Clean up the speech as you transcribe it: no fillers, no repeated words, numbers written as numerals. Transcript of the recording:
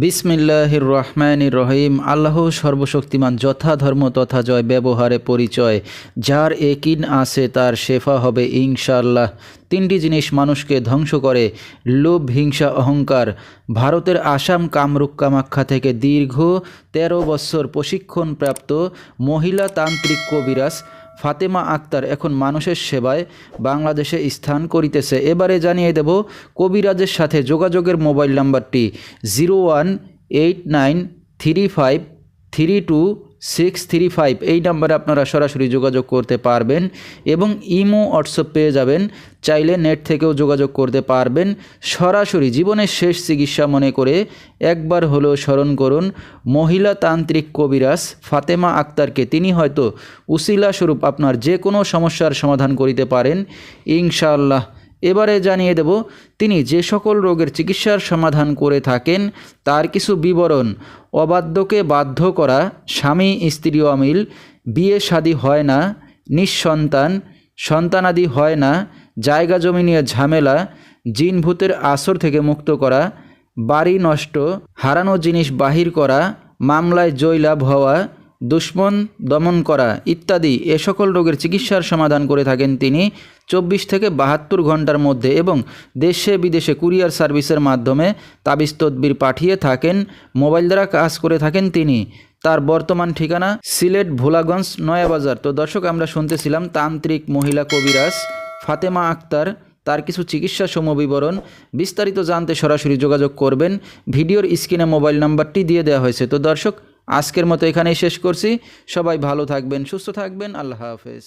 বিসমিল্লাহির রহমানির রহিম। আল্লাহ সর্বশক্তিমান, যথা ধর্ম তথা জয়, ব্যবহারে পরিচয়। যার একিন আছে তার শেফা হবে ইনশাআল্লাহ। তিনটি জিনিস মানুষকে ধ্বংস করে: লোভ, হিংসা, অহংকার। ভারতের আসাম কামরূপ কামাখ্যা থেকে দীর্ঘ ১৩ বছর প্রশিক্ষণপ্রাপ্ত মহিলা তান্ত্রিক কবিরাজ ফাতেমা আক্তার এখন মানুষের সেবায় বাংলাদেশে স্থান করিতেছে। এবারে জানিয়ে দেব কবিরাজের সাথে যোগাযোগের মোবাইল নাম্বারটি 018935326635। এই নাম্বারে আপনারা সরাসরি যোগাযোগ করতে পারবেন এবং ইমো হোয়াটসঅ্যাপ পেয়ে যাবেন। চাইলে নেট থেকেও যোগাযোগ করতে পারবেন। সরাসরি জীবনের শেষ চিকিৎসা মনে করে একবার হলেও স্মরণ করুন মহিলা তান্ত্রিক কবিরাজ ফাতেমা আক্তারকে। তিনি হয়তো উসিলা স্বরূপ আপনার যে কোনো সমস্যার সমাধান করিতে পারেন ইনশাআল্লাহ। এবারে জানিয়ে দেব তিনি যে সকল রোগের চিকিৎসার সমাধান করে থাকেন তার কিছু বিবরণ: অবাধ্যকে বাধ্য করা, স্বামী স্ত্রী অমিল, বিয়ে শাদী হয় না, নিঃসন্তান, সন্তানাদি হয় না, জায়গা জমি নিয়ে ঝামেলা, জিন ভূতের আসর থেকে মুক্ত করা, বাড়ি নষ্ট, হারানো জিনিস বাহির করা, মামলায় জয়লাভ হওয়া, দুশ্মন দমন করা ইত্যাদি এ সকল রোগের চিকিৎসার সমাধান করে থাকেন তিনি 24 থেকে 72 ঘন্টার মধ্যে এবং দেশে বিদেশে কুরিয়ার সার্ভিসের মাধ্যমে তাবিজ তদবির পাঠিয়ে থাকেন। মোবাইল দ্বারা কাজ করে থাকেন তিনি। তার বর্তমান ঠিকানা সিলেট ভোলাগঞ্জ নয়াবাজার। তো দর্শক, আমরা শুনতেছিলাম তান্ত্রিক মহিলা কবিরাজ ফাতেমা আক্তার, তার কিছু চিকিৎসা সমবিবরণ। বিস্তারিত জানতে সরাসরি যোগাযোগ করবেন। ভিডিওর স্ক্রিনে মোবাইল নাম্বারটি দিয়ে দেওয়া হয়েছে। তো দর্শক, আজকের মতো এখানেই শেষ করছি। সবাই ভালো থাকবেন, সুস্থ থাকবেন। আল্লাহ হাফেজ।